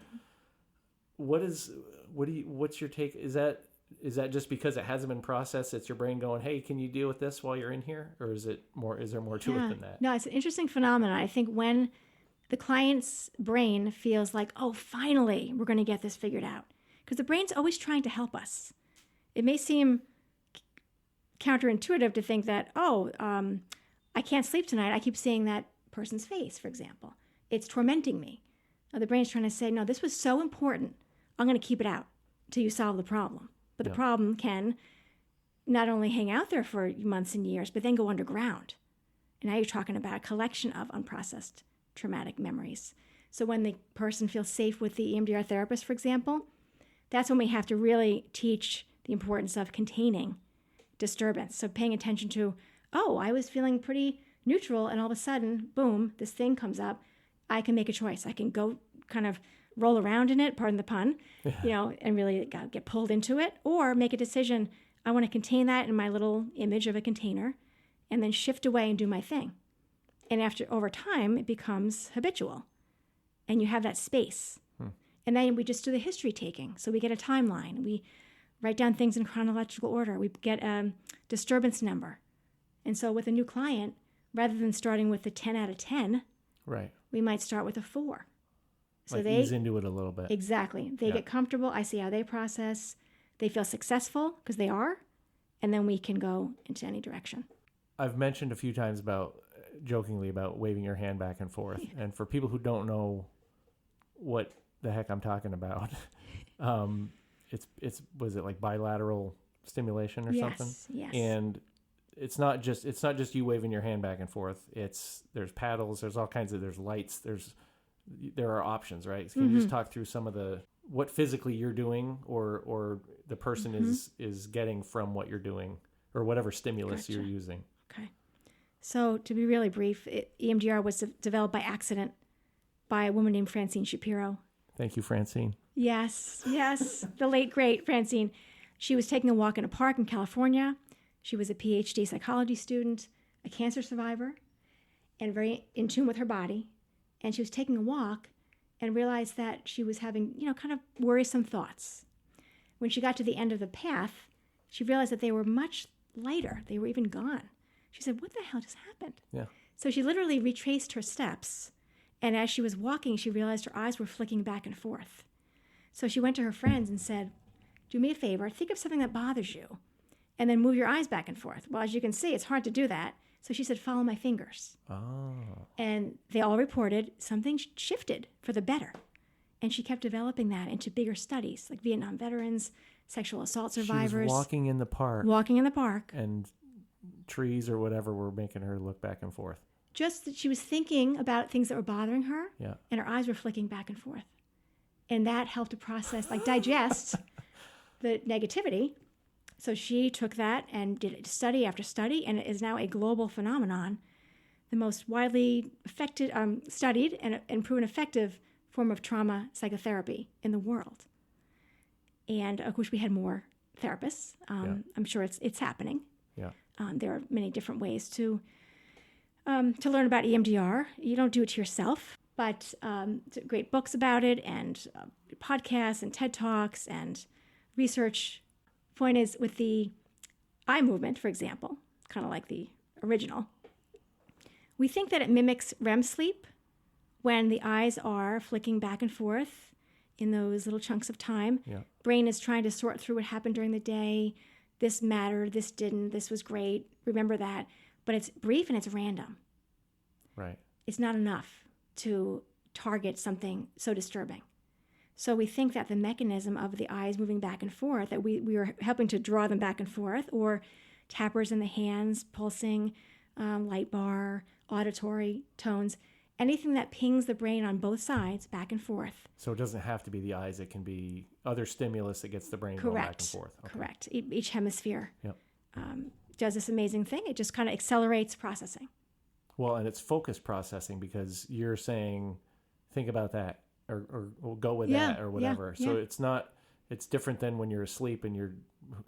what's your take? Is that just because it hasn't been processed? It's your brain going, hey, can you deal with this while you're in here? Or is there more to it than that? No, it's an interesting phenomenon. I think when the client's brain feels like, oh, finally, we're going to get this figured out. Because the brain's always trying to help us. It may seem counterintuitive to think that, I can't sleep tonight. I keep seeing that person's face, for example. It's tormenting me. The brain's trying to say, no, this was so important. I'm going to keep it out till you solve the problem. But the problem can not only hang out there for months and years, but then go underground. And now you're talking about a collection of unprocessed traumatic memories. So when the person feels safe with the EMDR therapist, for example, that's when we have to really teach the importance of containing disturbance. So paying attention to, I was feeling pretty neutral, and all of a sudden, boom, this thing comes up. I can make a choice. I can go kind of roll around in it, pardon the pun, and really get pulled into it, or make a decision. I want to contain that in my little image of a container and then shift away and do my thing. And over time, it becomes habitual, and you have that space. And then we just do the history taking. So we get a timeline. We write down things in chronological order. We get a disturbance number. And so with a new client, rather than starting with a 10 out of 10, right, we might start with a 4. So they ease into it a little bit. Exactly. They get comfortable. I see how they process. They feel successful because they are. And then we can go into any direction. I've mentioned a few times jokingly about waving your hand back and forth. And for people who don't know what the heck I'm talking about, it's was it like bilateral stimulation or something? Yes. And it's not just you waving your hand back and forth. There's paddles, there's all kinds of, there's lights, there are options, right? So can you just talk through some of what physically you're doing or the person is getting from what you're doing, or whatever stimulus you're using? Okay. So to be really brief, EMDR was developed by accident by a woman named Francine Shapiro. Thank you, Francine. Yes, yes. The late, great Francine. She was taking a walk in a park in California. She was a PhD psychology student, a cancer survivor, and very in tune with her body. And she was taking a walk and realized that she was having, kind of worrisome thoughts. When she got to the end of the path, she realized that they were much lighter. They were even gone. She said, what the hell just happened? Yeah. So she literally retraced her steps. And as she was walking, she realized her eyes were flicking back and forth. So she went to her friends and said, do me a favor, think of something that bothers you, and then move your eyes back and forth. Well, as you can see, it's hard to do that. So she said, follow my fingers. Oh. And they all reported something shifted for the better. And she kept developing that into bigger studies, like Vietnam veterans, sexual assault survivors. She was walking in the park. Walking in the park. And trees or whatever were making her look back and forth. Just that she was thinking about things that were bothering her, yeah. and her eyes were flicking back and forth. And that helped to process, digest the negativity. So she took that and did study after study, and it is now a global phenomenon, the most widely studied and proven effective form of trauma psychotherapy in the world. And of course, we had more therapists. I'm sure it's happening. Yeah. There are many different ways to learn about EMDR. You don't do it to yourself, but great books about it, and podcasts and TED Talks and research. Point is, with the eye movement, for example, kind of like the original, we think that it mimics REM sleep when the eyes are flicking back and forth in those little chunks of time. Yeah. Brain is trying to sort through what happened during the day. This mattered, this didn't, this was great. Remember that. But it's brief and it's random. Right. It's not enough to target something so disturbing. So we think that the mechanism of the eyes moving back and forth, that we are helping to draw them back and forth, or tappers in the hands, pulsing, light bar, auditory tones, anything that pings the brain on both sides back and forth. So it doesn't have to be the eyes. It can be other stimulus that gets the brain going back and forth. Okay. Correct. Each hemisphere Yep. does this amazing thing. It just kind of accelerates processing. Well, and it's focus processing, because you're saying, think about that, or we'll go with that, or whatever. So it's different than when you're asleep and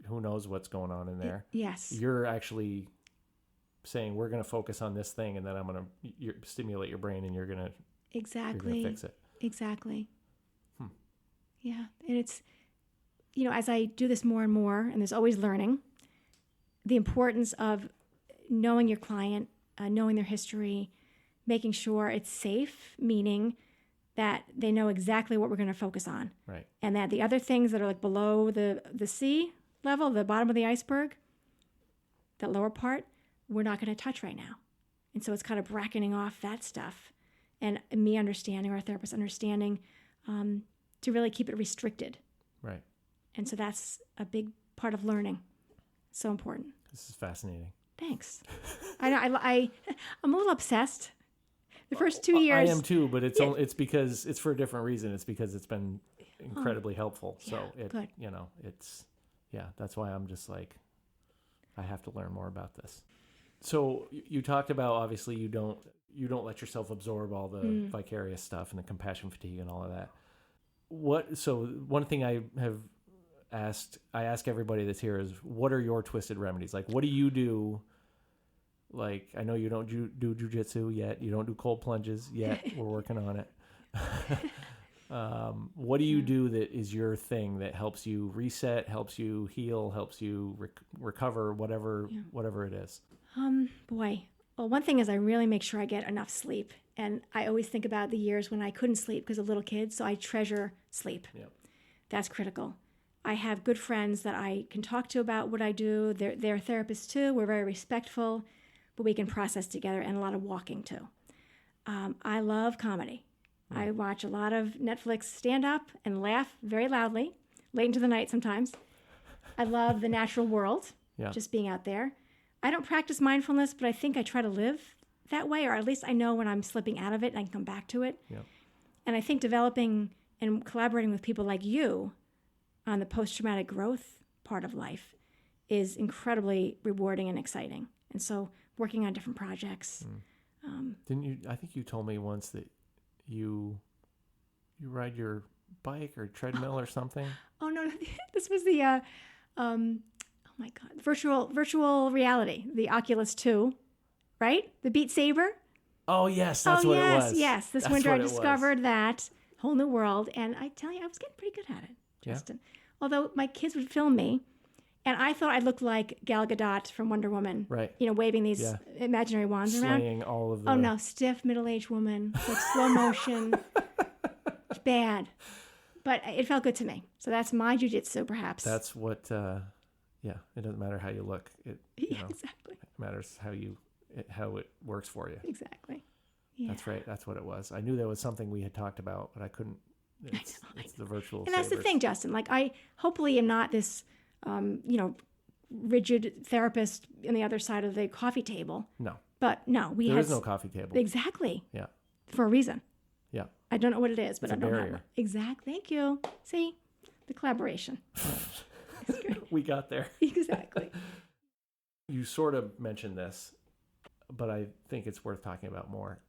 who knows what's going on in there. Yes. You're actually saying, we're going to focus on this thing, and then I'm going to stimulate your brain, and you're going to fix it. Exactly. Yeah. And it's, as I do this more and more, and there's always learning, the importance of knowing your client, knowing their history, making sure it's safe, meaning that they know exactly what we're going to focus on. Right. And that the other things that are like below the sea level, the bottom of the iceberg, that lower part, we're not going to touch right now. And so it's kind of bracketing off that stuff, and me understanding, or our therapist understanding, to really keep it restricted. Right. And so that's a big part of learning. So important. This is fascinating. Thanks. I know. I'm a little obsessed. The first 2 years. I am too, but it's because it's for a different reason. It's because it's been incredibly helpful. So good. That's why I'm just like, I have to learn more about this. So you talked about, obviously you don't let yourself absorb all the vicarious stuff and the compassion fatigue and all of that. So one thing I ask everybody that's here is, what are your twisted remedies? Like, what do you do? Like, I know you don't do Jiu Jitsu yet. You don't do cold plunges yet. We're working on it. What do you do that is your thing that helps you reset, helps you heal, helps you recover, whatever it is? Boy. Well, one thing is I really make sure I get enough sleep. And I always think about the years when I couldn't sleep because of little kids. So I treasure sleep. Yep. That's critical. I have good friends that I can talk to about what I do. They're therapists too. We're very respectful, but we can process together, and a lot of walking too. I love comedy. I watch a lot of Netflix stand-up and laugh very loudly, late into the night sometimes. I love the natural world, just being out there. I don't practice mindfulness, but I think I try to live that way, or at least I know when I'm slipping out of it and I can come back to it. Yeah. And I think developing and collaborating with people like you on the post-traumatic growth part of life is incredibly rewarding and exciting. And so working on different projects. Didn't you? I think you told me once that you ride your bike or treadmill or something? Oh no, this was the oh my God, virtual reality, the Oculus 2, right? The Beat Saber. Oh yes, that's what it was. Yes. This That's winter what I it was. discovered that whole new world, and I tell you, I was getting pretty good at it, Justin. Yeah. Although my kids would film me, and I thought I looked like Gal Gadot from Wonder Woman, right? Waving these imaginary wands around. Slaying all of the... Oh no, stiff middle-aged woman, like slow motion, bad. But it felt good to me. So that's my jiu-jitsu, perhaps. That's what. It doesn't matter how you look. Exactly. It matters how it works for you. Exactly. Yeah. That's right. That's what it was. I knew there was something we had talked about, but I couldn't. It's the virtual. And that's the thing, Justin. Like I hopefully am not this, rigid therapist on the other side of the coffee table. No. But no, there is no coffee table. Exactly. Yeah. For a reason. Yeah. I don't know what it is, but it's I don't barrier. know. Exactly. Thank you. See, the collaboration. We got there. Exactly. You sort of mentioned this, but I think it's worth talking about more.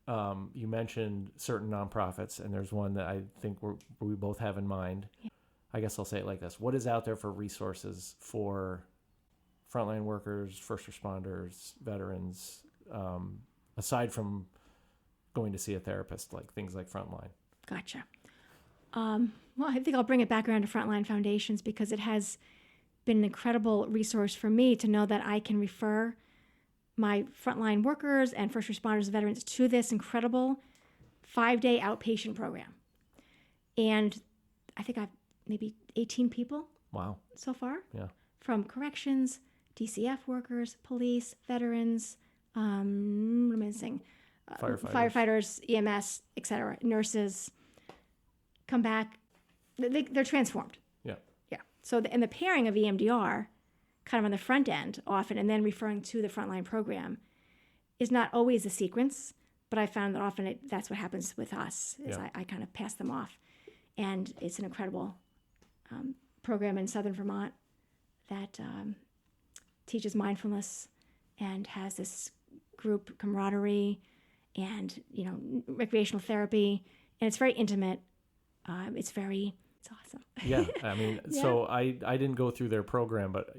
You mentioned certain nonprofits, and there's one that I think we both have in mind. Yeah. I guess I'll say it like this. What is out there for resources for frontline workers, first responders, veterans, aside from going to see a therapist, like things like Frontline? Gotcha. Well, I think I'll bring it back around to Frontline Foundations because it has been an incredible resource for me to know that I can refer my frontline workers and first responders, veterans to this incredible 5-day outpatient program. And I think I've maybe 18 people. Wow. So far. Yeah. From corrections, DCF workers, police, veterans, what am I missing? Firefighters, EMS, etc., nurses come back. They're transformed. Yeah. Yeah. So the pairing of EMDR, kind of on the front end often, and then referring to the frontline program, is not always a sequence, but I found that often that's what happens with us, is I kind of pass them off. And it's an incredible program in Southern Vermont that teaches mindfulness and has this group camaraderie and, recreational therapy. And it's very intimate. It's awesome. Yeah. I mean, So I didn't go through their program, but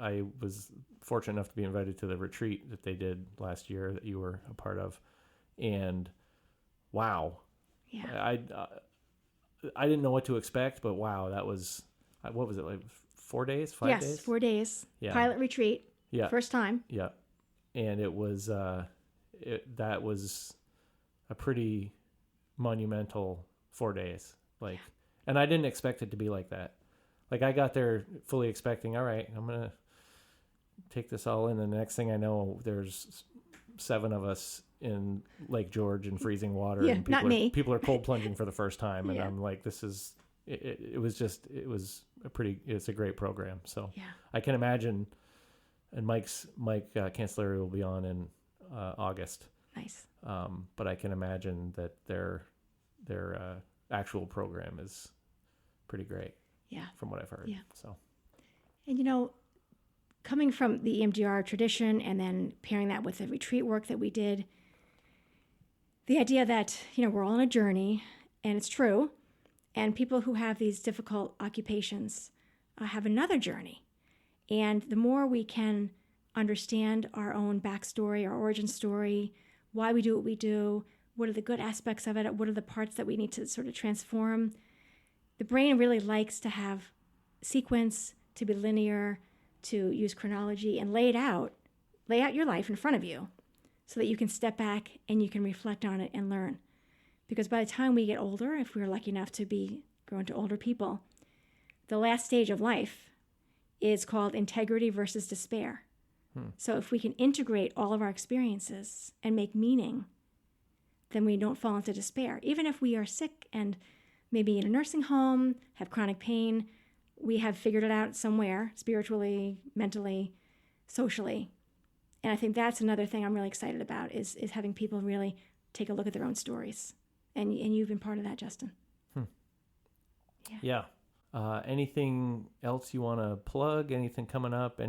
I was fortunate enough to be invited to the retreat that they did last year that you were a part of. And wow. Yeah. I didn't know what to expect, but wow, that was, what was it, like 4 days, 5 days? Yes, 4 days. Yeah. Pilot retreat. Yeah. First time. Yeah. And it was, that was a pretty monumental 4 days. And I didn't expect it to be like that. Like I got there fully expecting, all right, I'm going to take this all in. And the next thing I know, there's 7 of us in Lake George in freezing water. Yeah, and not me. People are cold plunging for the first time. And Yeah. I'm like, it's a great program. So yeah. I can imagine, and Mike Cancelleri will be on in August. Nice. But I can imagine that their actual program is pretty great. Yeah. From what I've heard. Yeah. So. And coming from the EMDR tradition and then pairing that with the retreat work that we did, the idea that, we're all on a journey, and it's true, and people who have these difficult occupations have another journey. And the more we can understand our own backstory, our origin story, why we do what we do, what are the good aspects of it, what are the parts that we need to sort of transform, the brain really likes to have sequence, to be linear, to use chronology and lay out your life in front of you so that you can step back and you can reflect on it and learn. Because by the time we get older, if we're lucky enough to be grown to older people, the last stage of life is called integrity versus despair. So if we can integrate all of our experiences and make meaning, then we don't fall into despair. Even if we are sick and maybe in a nursing home, have chronic pain, we have figured it out somewhere, spiritually, mentally, socially. And I think that's another thing I'm really excited about is having people really take a look at their own stories. And you've been part of that, Justin. Yeah. Anything else you want to plug? Anything coming up?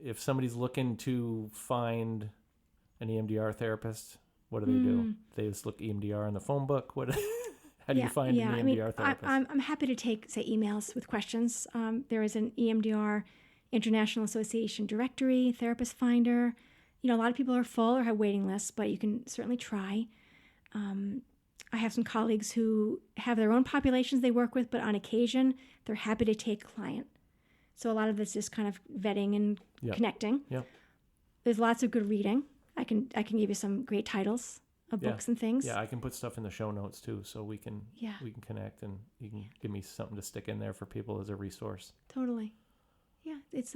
If somebody's looking to find an EMDR therapist, what do they do? They just look EMDR in the phone book? How do you find an EMDR therapist? I'm happy to take, say, emails with questions. There is an EMDR International Association directory, therapist finder. A lot of people are full or have waiting lists, but you can certainly try. I have some colleagues who have their own populations they work with, but on occasion, they're happy to take a client. So a lot of this is kind of vetting and connecting. Yep. There's lots of good reading. I can give you some great titles of books and things. Yeah, I can put stuff in the show notes too, so we can connect, and you can give me something to stick in there for people as a resource. Totally. Yeah, it's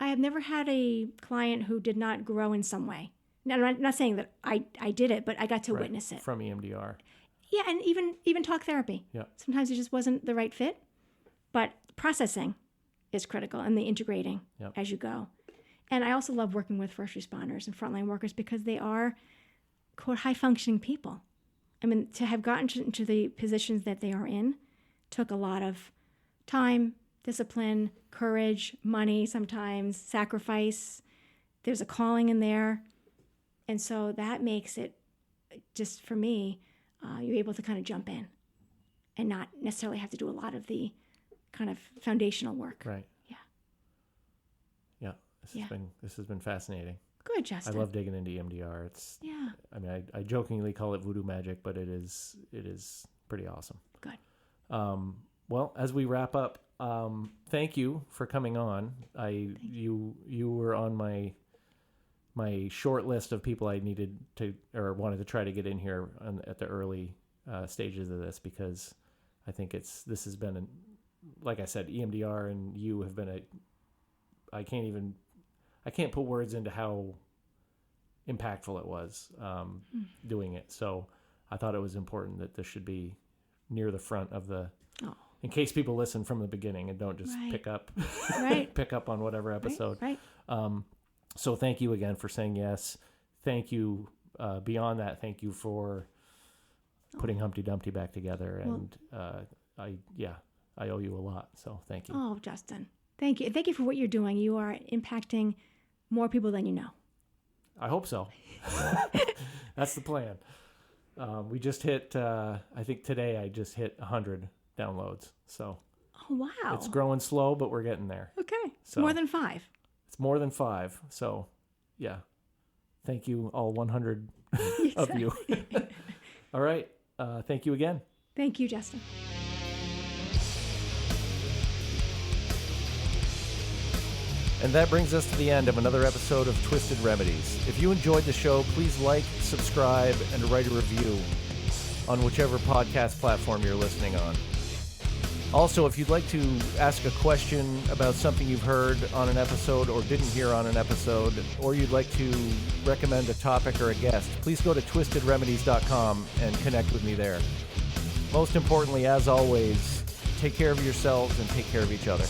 I have never had a client who did not grow in some way. Now, I'm not saying that I did it, but I got to witness it. From EMDR. Yeah, and even talk therapy. Yeah. Sometimes it just wasn't the right fit, but processing is critical, and the integrating as you go. And I also love working with first responders and frontline workers because they are, quote, high-functioning people. I mean, to have gotten into the positions that they are in took a lot of time, discipline, courage, money sometimes, sacrifice. There's a calling in there. And so that makes it, just for me, you're able to kind of jump in and not necessarily have to do a lot of the kind of foundational work. Right. Yeah. Yeah. This has been fascinating. Good, Justin. I love digging into EMDR. I mean, I jokingly call it voodoo magic, but it is pretty awesome. Good. Well, as we wrap up, thank you for coming on. You were on my short list of people I needed to or wanted to try to get in here at the early stages of this, because I think this has been like I said, EMDR and you have been I can't put words into how impactful it was doing it. So I thought it was important that this should be near the front of in case people listen from the beginning and don't just pick up on whatever episode. Right. So thank you again for saying yes. Thank you. Beyond that, thank you for putting Humpty Dumpty back together. And I owe you a lot. So thank you. Oh, Justin, thank you. Thank you for what you're doing. You are impacting more people than you know. I hope so. That's the plan. We just hit, I think today I just hit 100 downloads. So wow. It's growing slow, but we're getting there. Okay. So more than 5. It's more than 5. So yeah. Thank you, all 100 of you. All right. Thank you again. Thank you, Justin. And that brings us to the end of another episode of Twisted Remedies. If you enjoyed the show, please like, subscribe, and write a review on whichever podcast platform you're listening on. Also, if you'd like to ask a question about something you've heard on an episode or didn't hear on an episode, or you'd like to recommend a topic or a guest, please go to twistedremedies.com and connect with me there. Most importantly, as always, take care of yourselves and take care of each other.